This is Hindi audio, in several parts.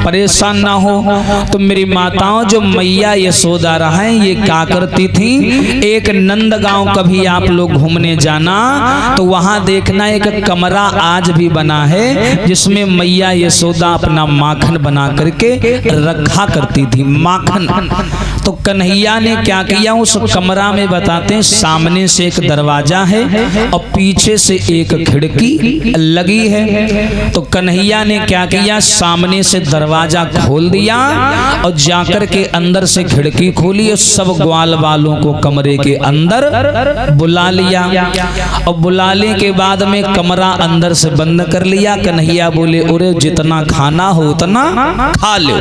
परेशान ना हो। तो मेरी माताओं, जो मैया यशोदा रहे ये क्या करती थी, एक नंद गांव कभी आप लोग घूमने जाना तो वहां देखना एक कमरा आज भी बना है जिसमें मैया यशोदा अपना माखन बना करके रखा करती थी, माखन। तो कन्हैया ने क्या किया, उस कमरा में बताते हैं सामने से एक दरवाजा है और पीछे से एक खिड़की लगी है। तो कन्हैया ने क्या किया, सामने से दरवाजा खोल दिया और जाकर के अंदर से खिड़की खोली और सब ग्वाल वालों को कमरे के अंदर बुला लिया। और बुलाने के बाद में कमरा अंदर से बंद कर लिया। कन्हैया बोले, अरे जितना खाना हो उतना खा लो,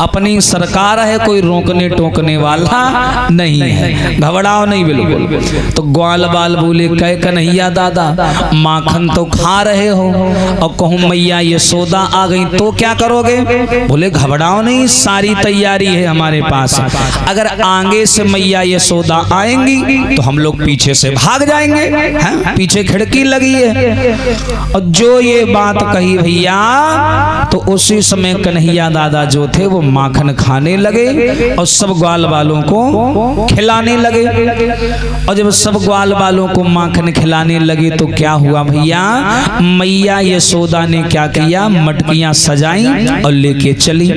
अपनी सरकार है, कोई रोकने टोकने वाला नहीं है, घबराओ नहीं बिल्कुल। तो ग्वाल बाल बोले, कह कन्हैया दादा माखन तो खा रहे हो और कहूँ मैया यशोदा आ गई तो क्या करोगे? बोले घबराओ नहीं, सारी तैयारी है हमारे पास। अगर आगे से मैया यशोदा आएंगी तो हम लोग पीछे से भाग जाएंगे, है? पीछे खिड़की लगी है। और जो ये बात कही भैया, तो उसी समय कन्हैया दादा जो थे वो माखन खाने लगे और सब ग्वाल वालों को खिलाने लगे। और जब सब ग्वाल वालों को माखन खिलाने लगे तो क्या हुआ भैया, मैया यशोदा ने क्या किया, मटकियां सजाई और लेके चली।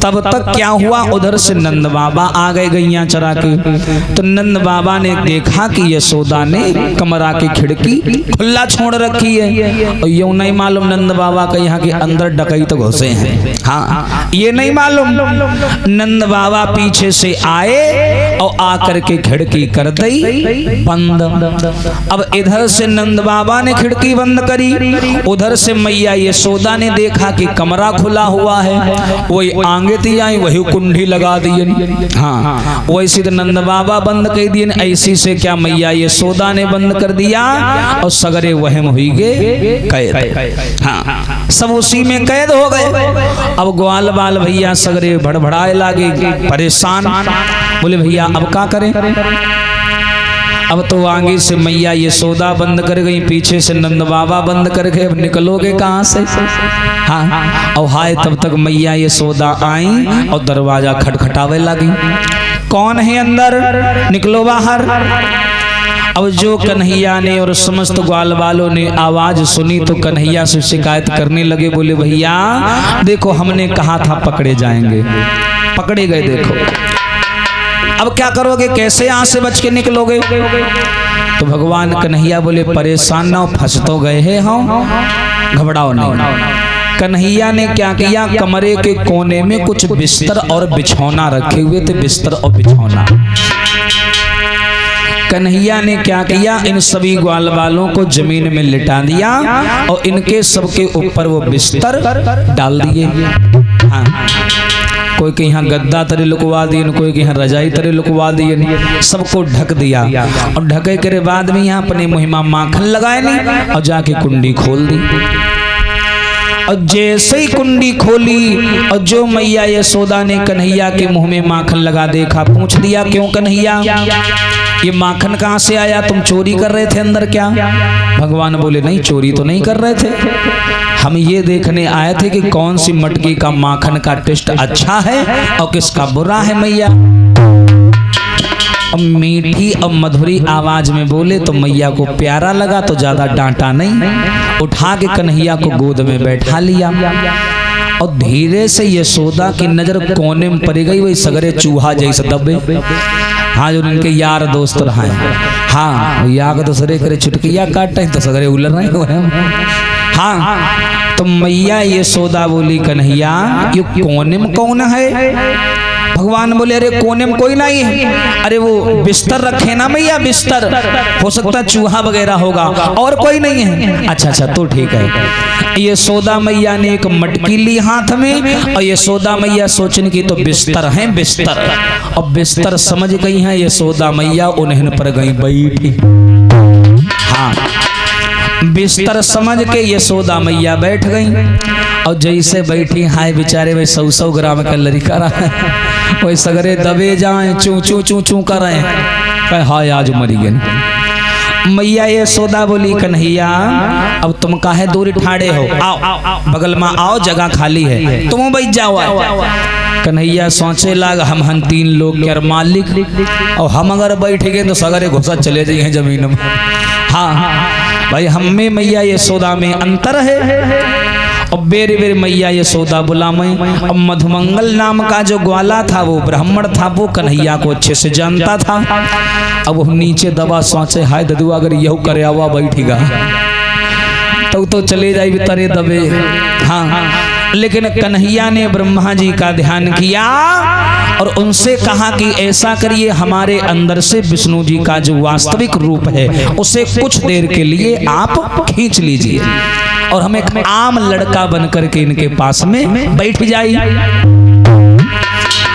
तब तक क्या हुआ, उधर से नंद बाबा आ गए गैया चरा के। तो नंद बाबा ने देखा कि यशोदा ने कमरा की खिड़की खुला छोड़ रखी है और यूं नहीं मालूम नंद बाबा का यहाँ के अंदर डकैत तो घुसे हैं, हाँ ये नहीं मालूम। नंद बाबा पीछे से आए और आकर के खिड़की कर दी बंद। अब इधर से नंद बाबा ने खिड़की बंद करी, उधर से मैया यशोदा ने देखा कि कमरा खुला हुआ है, वही आगे थी आई वही कुंडी लगा दी, हाँ वैसे तो नंद बाबा बंद कर दिए, ऐसी से क्या मैया यशोदा ने बंद कर दिया और सगरे वहम हुई गए कैद, हाँ सब उसी में कैद हो गए। अब ग्वाल बाल भैया सगरे भड़भड़ाए लागे, परेशान, बोले भैया अब क्या करें? अब तो आगे से मैया यशोदा बंद कर गई, पीछे से नंद बाबा बंद कर गए, अब निकलोगे कहाँ से? हाँ और हाय तब तक मैया यशोदा आई और दरवाजा खटखटावे लगी, कौन है अंदर, निकलो बाहर। अब जो कन्हैया ने और समस्त ग्वाल वालों ने आवाज सुनी तो कन्हैया से शिकायत करने लगे, बोले भैया देखो हमने कहा था पकड़े जाएंगे, पकड़े गए, देखो अब क्या करोगे, कैसे यहाँ से बच के निकलोगे? तो भगवान कन्हैया बोले परेशान ना हो, फंस तो गए हैं हम, घबराओ नहीं। कन्हैया ने क्या किया, कमरे के कोने में कुछ बिस्तर और बिछौना रखे हुए थे, बिस्तर और बिछौना। कन्हैया ने क्या किया, इन सभी ग्वाल वालों को जमीन में लिटा दिया और इनके सबके ऊपर वो बिस्तर डाल दिए, हाँ कोई के यहाँ गद्दा तरे लुकवा दिए, कोई के यहाँ रजाई तरे लुकवा दिए, सबको ढक दिया। और ढके के बाद में यहाँ अपने मुहिमा माखन लगाए नहीं और जाके कुंडी खोल दी। और जैसे ही कुंडी खोली और जो मैया यशोदा ने कन्हैया के मुंह में माखन लगा देखा, पूछ दिया क्यों कन्हैया ये माखन कहाँ से आया, तुम चोरी कर रहे थे अंदर क्या? भगवान बोले नहीं चोरी तो नहीं कर रहे थे, हम ये देखने आए थे कि कौन सी मटकी का माखन का टेस्ट अच्छा है और किसका बुरा है मैया। अब मीठी और मधुरी आवाज में बोले तो मैया को प्यारा लगा तो ज्यादा डांटा नहीं, उठा के कन्हैया को गोद में बैठा लिया और धीरे से यशोदा की नजर कोने में पड़ गई, वही सगरे चूहा जैसे दबे, हाँ जो उनके यार दोस्त रहे, हाँ या दूसरे करे चुटकिया काटे तो सगरे उलर रहे हो, हाँ तो मैया यशोदा बोली कन्हैया ये कोने में कौन है? भगवान बोले अरे कोने में कोई नहीं है, अरे वो बिस्तर रखे ना मैया, बिस्तर हो सकता चूहा वगैरह होगा और कोई नहीं है। अच्छा अच्छा तो ठीक है। यशोदा मैया ने एक मटकी ली हाथ में और यशोदा मैया सोचने की तो बिस्तर है बिस्तर, और बिस्तर समझ गई है यशोदा मैया, उन्हें पर गई बैठी, हाँ बिस्तर समझ के यशोदा मैया बैठ गई और जैसे बैठी हाय बेचारे भाई 100 ग्राम का लड़का रहा है, वही सगरे दबे जाए चू चू चू चू कर रहे हैं, हाय आज मरी गए। मैया यशोदा बोली कन्हैया अब तुम काहे दूर ठाड़े हो, आओ बगल में आओ, जगह खाली है, तुम बैठ जाओ। कन्हैया सोचे लाग हम 3 लोग के मालिक, और हम अगर बैठ गए तो सगरे घुसा चले जाइए जमीन में। हाँ भाई, हम में मैया यशोदा में अंतर है। और बेर बेर मैया यशोदा बुलावे। अब मधुमंगल नाम का जो ग्वाला था वो ब्राह्मण था, वो कन्हैया को अच्छे से जानता था। अब वो नीचे दबा सोचे हाय ददू अगर यह करे आवा बैठेगा तो चले जाए तरे दबे। हाँ, लेकिन कन्हैया ने ब्रह्मा जी का ध्यान किया और उनसे कहा कि ऐसा करिए, हमारे अंदर से विष्णु जी का जो वास्तविक रूप है उसे कुछ देर के लिए आप खींच लीजिए और हम एक आम लड़का बनकर के इनके पास में बैठ जाइए।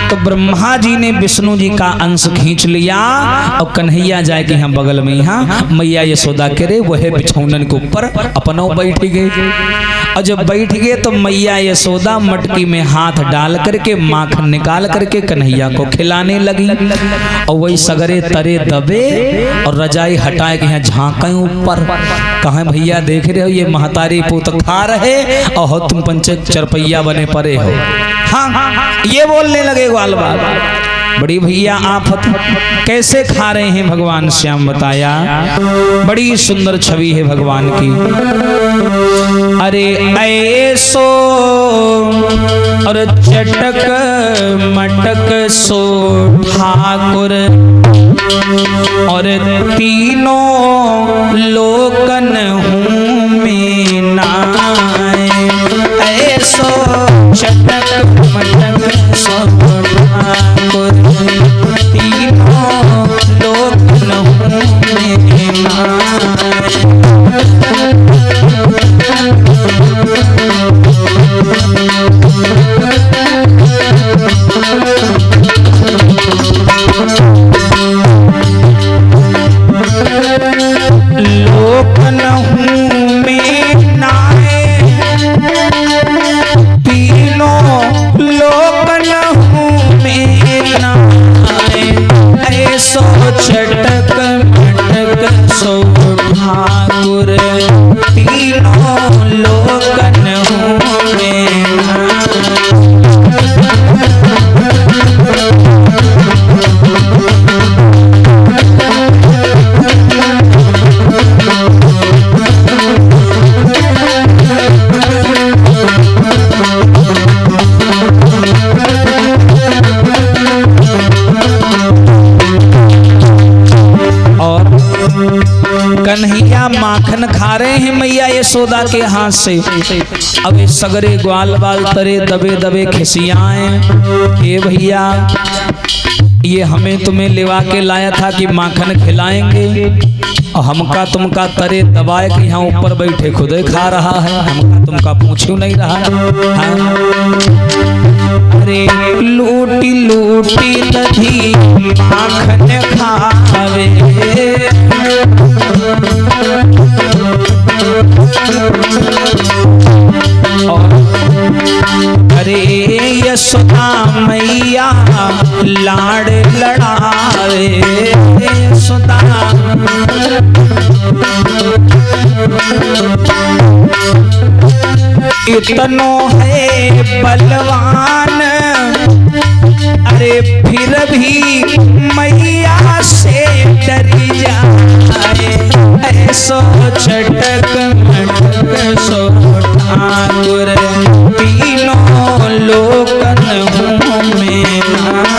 तो ब्रह्मा जी ने विष्णु जी का अंश खींच लिया और कन्हैया जाए कि यहाँ बगल में यहाँ मैया यशोदा करे वह बिछौनन के ऊपर अपनों बैठ गए। और जब बैठ गए तो मैया यशोदा मटकी में हाथ डाल करके माखन निकाल करके कन्हैया को खिलाने लगी। और वही सगरे तरे दबे और रजाई हटाए के यहाँ झांके ऊपर, कहा भैया देख रहे हो ये महतारी पुत खा रहे और तुम पंचे चरपैया बने पड़े हो। हाँ, ये बोलने लगे ग्वाल बाल, बड़ी भैया आफत कैसे खा रहे हैं भगवान श्याम बताया। बड़ी सुंदर छवि है भगवान की। अरे ऐसो और चटक मटक सो ठाकुर और तीनों लोकन हूँ में नाय। ऐसो चटक मटक सो ठाकुर तीनों लोकन हूँ में नाय। लोकन हूँ में नाय, तीनों लोकन हूँ में नाय। ऐसो चटक मटक सो ठाकुर तीनों लोकन हूँ में नाय। कन्हैया माखन खा रहे हैं मैया यशोदा के हाथ से। अब इस सगरे ग्वाल बाल तरे दबे दबे खिसियाए, ये भैया ये हमें तुम्हें लिवा के लाया था कि माखन खिलाएंगे और हमका तुमका तरे दबाए कि यहाँ ऊपर बैठे खुदे खा रहा है, हमका तुमका पूछू नहीं रहा। हाँ? अरे लूटी लूटी दधी माखन खावे, अरे यशोदा मैया लाड़ लड़ावे। यशोदा इतनो है बलवान, अरे फिर भी मैया से डरी जाए। ऐसो चटक मटक सो ठाकुर तीनों लोकन हूँ में नाय।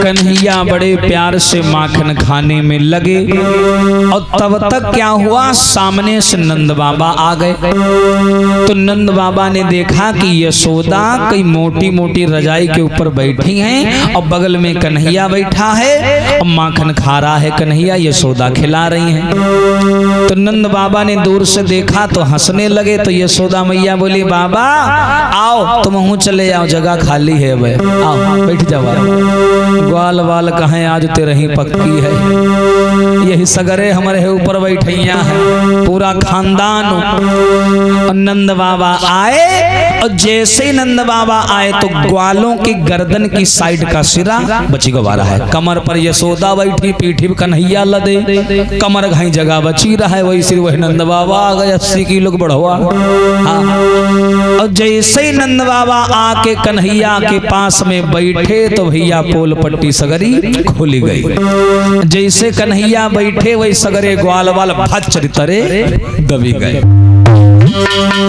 कन्हैया बड़े प्यार प्यार से माखन खाने में लगे। और तब तक क्या हुआ, सामने से नंद बाबा आ गए। तो नंद बाबा ने देखा कि यशोदा कई मोटी मोटी रजाई के ऊपर बैठी हैं और बगल में कन्हैया बैठा है और माखन खा रहा है कन्हैया, यशोदा खिला रही हैं। तो नंद बाबा ने दूर से देखा तो हंसने लगे। तो यशोदा मैया बोली, बाबा आओ तुम हूँ चले आओ, जगह खाली है, आओ बैठ जाओ। ग्वाल वाल कहें आज तेरे ही पक्की है, यही सगरे हमारे ऊपर बैठैया है, पूरा खानदान। और नंद बाबा आए और जैसे नंद बाबा आए तो ग्वालों की गर्दन की साइड का सिरा बची गवा रहा है, कमर पर यशोदा बैठी, पीठी पर कन्हैया लदे, कमर घाई जगह बची रहा है। वही सिर वही नंद बाबा आ गए, 80 किलो बढ़वा। हाँ। और जैसे ही नंद बाबा आके कन्हैया के पास में बैठे तो भैया पोल पट्टी सगरी खोली गई। जैसे कन्हैया बैठे वही सगरे ग्वाल वाल भच्चर तरे दबी गए।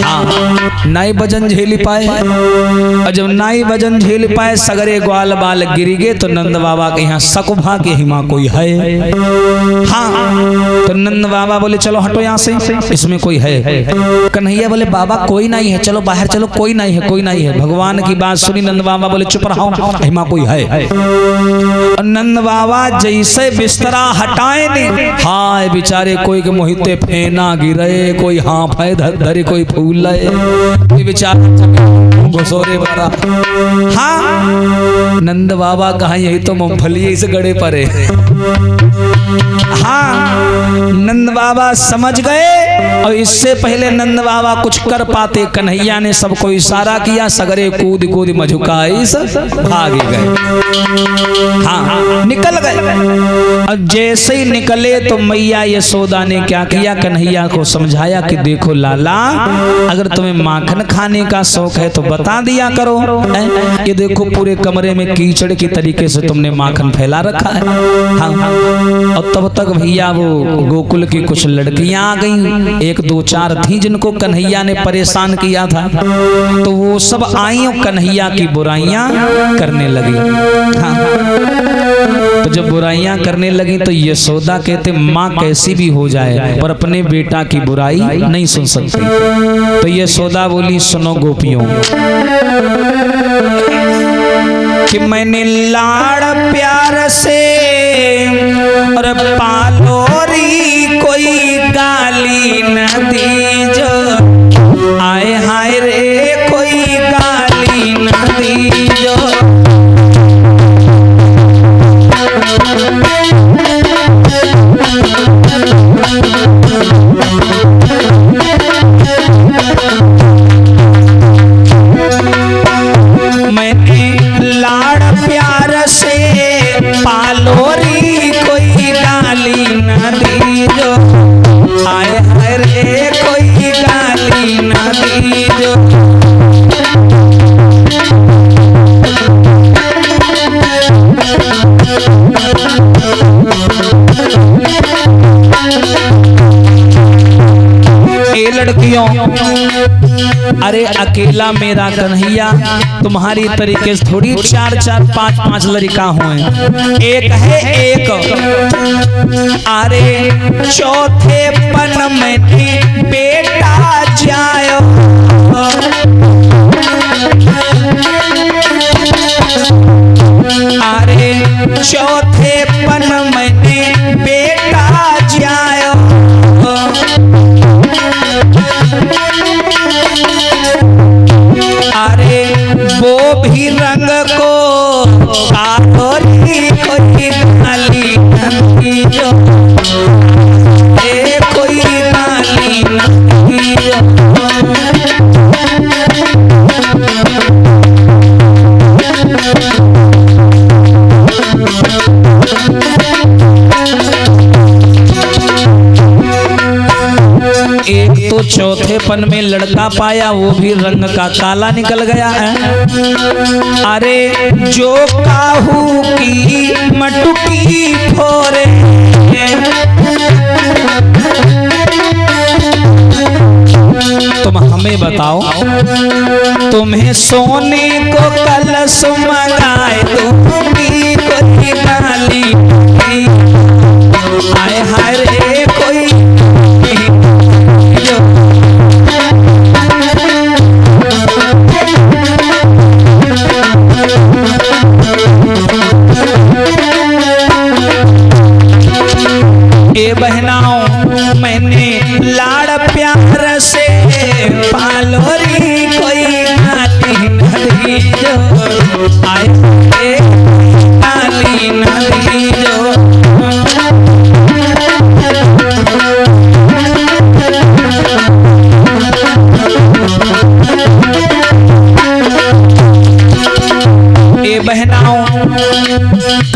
हाँ, नाई वजन झेल पाए। और जब नाई वजन झेल पाए सगरे ग्वाल बाल गिर गए तो नंद बाबा के यहाँ सकभा के हिमा कोई है। हाँ, तो नंद बाबा बोले चलो हटो यहाँ से, इसमें कोई है। कन्हैया बोले बाबा कोई नहीं है, चलो बाहर चलो, कोई नहीं है, कोई नहीं है। भगवान की बात सुनी नंद बाबा बोले चुप रहो, हिमा कोई है। और नंद बाबा जैसे बिस्तरा हटाए नहीं, हाय बेचारे कोई के मोहिते फेना गिरे, कोई हाँफ है धरे, कोई फूल है, कोई बेचारा घुसोरे बड़ा। हाँ, नंद बाबा कहा यही तो मूंगफली इस गड़े पर है। हाँ, नंद बाबा समझ गए। और इससे पहले नंद बाबा कुछ कर पाते, कन्हैया ने सबको इशारा किया, सगरे कूद कूद मझुकाई भाग गए। हाँ, निकल गए। और जैसे ही निकले तो मैया यशोदा ने क्या किया, कन्हैया को समझाया कि देखो लाला, अगर तुम्हें माखन खाने का शौक है तो बता दिया करो। ये देखो पूरे कमरे में कीचड़ की तरीके से तुमने माखन फैला रखा है। हाँ, और तब तक भैया वो गोकुल की कुछ लड़कियां आ गईं, 1 2 4 थी जिनको कन्हैया ने परेशान किया था। तो वो सब आई और कन्हैया की बुराइयां करने लगी। हाँ, तो जब बुराइयां करने लगी तो यशोदा कहते माँ कैसी भी हो जाए पर अपने बेटा की बुराई नहीं सुन सकती। तो यशोदा बोली सुनो गोपियों, कि मैंने लाड़ प्यार से और पालोरी कोई गाली न दीजो, आए हाय रे कोई गाली न दीजो। पालोरी कोई गाली न दीजो, आए हाय रे कोई गाली न दीजो। ए लड़कियों, अरे अकेला मेरा कन्हैया तुम्हारी तरीके से थोड़ी 4 4 5 5 लड़का हुए, एक है एक। अरे चौथे पन में बेटा जायो, अरे चौथे पन में बेटा जायो। अरे वो भी रंग को कालोरी कोई गाली न दीजो, कोई गाली न दीजो। एक तो चौथे पन में लड़का पाया, वो भी रंग का काला निकल गया है। अरे जो काहू की मटुकी फोरे, तुम हमें बताओ, तुम्हें सोने को कलश मंगाए, तुम भी कोई गाली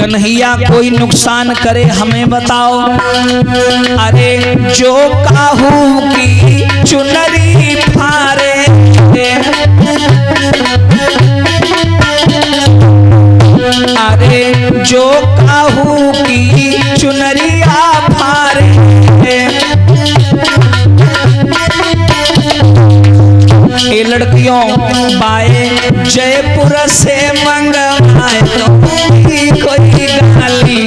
कन्हैया कोई नुकसान करे हमें बताओ। अरे जो काहू की चुनरी फारे, अरे जो काहू की चुनरिया फारे, ये लड़कियों बाए जयपुर से मंगवाए तो कोई गाली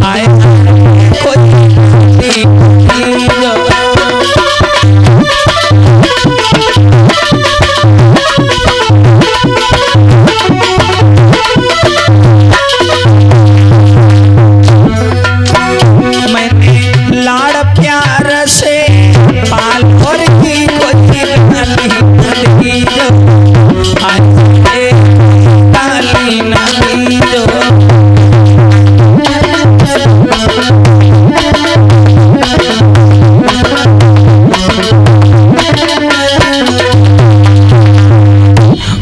आए कोई मैंने लाड़ प्यार से पाल और की कोई गाली गाली नहीं जो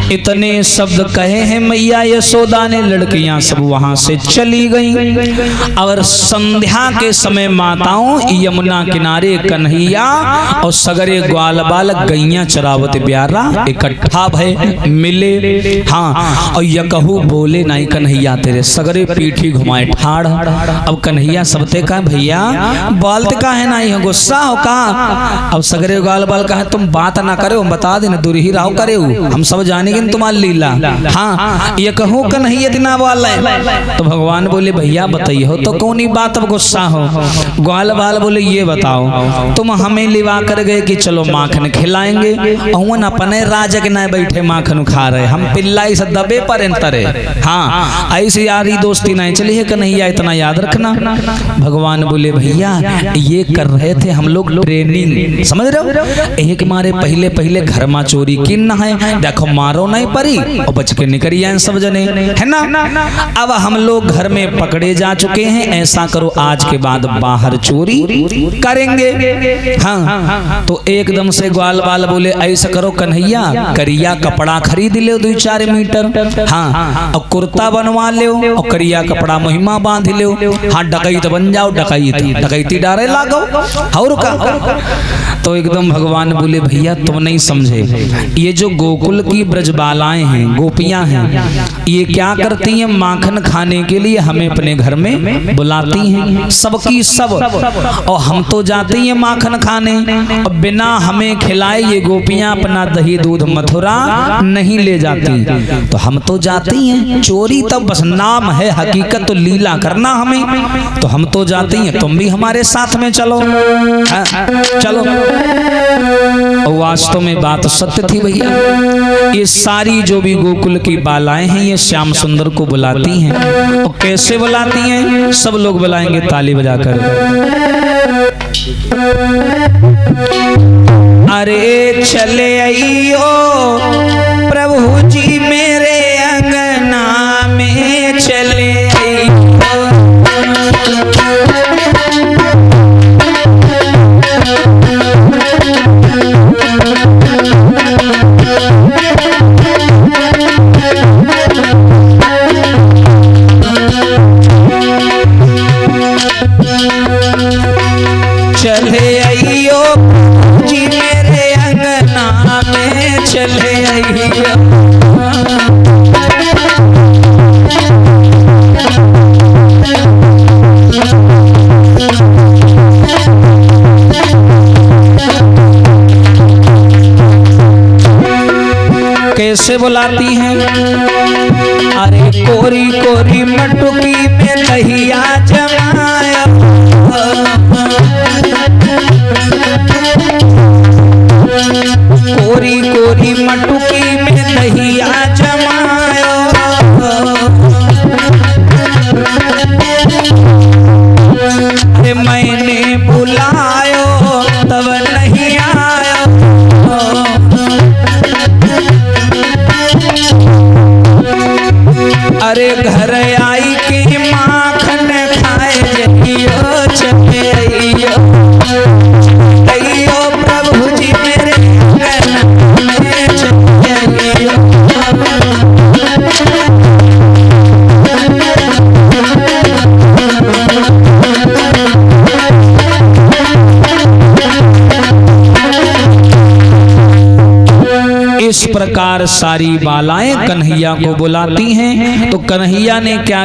इतने शब्द कहे हैं मैया यशोदा ने, लड़कियां सब वहां से चली गईं। और संध्या के समय माताओं यमुना किनारे कन्हैया और सगरे ग्वाल बाल गैया चरावत ब्यारा इकट्ठा भय मिले। हाँ, और यकहू बोले नहीं कन्हैया तेरे, सगरे पीठी घुमाए ठाड़। अब कन्हैया सबते का भैया बालते का है नहीं, गुस्सा हो का। अब सगरे ग्वाल बाल का है तुम बात ना करे, बता देना दूर ही रहो करे, हम सब जाने तुम्हारी लीला। हाँ, ये कहूँ कन्हैया इतना वाला है। तो भगवान बोले भैया बताइए तो कौन ही बात अब गुस्सा हो। ग्वाल बाल बोले ये बताओ तुम हमें लिवा कर गए कि चलो माखन खिलाएंगे, और अपने राजक न बैठे माखन खा रहे, हम पिल्लाई से दबे पर तरे। हाँ, ऐसी यारी दोस्ती नहीं चली है कन्हैया, इतना याद रखना। भगवान बोले भैया ये कर रहे थे हम लोग ट्रेनिंग, समझ रहे हो। एक मारे पहले पहले घर में चोरी की न है, देखो मारो नहीं परी और बच के निकल आए सब जने, है ना। अब हम लोग घर में पकड़े जा चुके हैं, ऐसा करो आज के बाद बाहर चोरी करेंगे। हाँ, तो एकदम से ग्वाल बाल बोले ऐसा करो कन्हैया करिया कपड़ा खरीद ले 2-4 मीटर। हाँ, और कुर्ता बनवा ले और करिया कपड़ा महिमा बांध ले। हाँ, डकैत बन जाओ, डकैती डारे लागो और का। तो एकदम भगवान बोले भैया तुम नहीं समझे, ये जो गोकुल की ब्रजबालाएं हैं, गोपियां हैं, ये क्या करती हैं, माखन खाने के लिए हमें अपने घर में बुलाती हैं, सबकी सब। और हम तो जाती हैं माखन खाने, और बिना हमें खिलाए ये गोपियां अपना दही दूध मथुरा नहीं ले जाती। तो हम तो जाती हैं, चोरी तो बस नाम है, हकीकत तो लीला करना हमें। तो हम तो जाती हैं, तुम भी हमारे साथ में चलो। चलो, वास्तव में बात सत्य थी भैया। ये सारी जो भी गोकुल की बालाएं हैं ये श्याम सुंदर को बुलाती हैं। और कैसे बुलाती हैं, सब लोग बुलाएंगे ताली बजाकर। अरे चले आइयो प्रभु जी मेरे अंगना में, चले आइयो चले आइयो जी मेरे अंगना में, चले आइयो। कैसे बुलाती हैं, अरे कोरी कोरी मटुकी में दहिया जमाया, कोरी कोरी मटुकी में दहिया जमाया। अरे मैंने बुलायो तब नहीं आया, अरे घर आई के माखन खाए जइयो चले। इस प्रकार सारी बालाएं कन्हैया को बुलाती हैं। तो कन्हैया ने क्या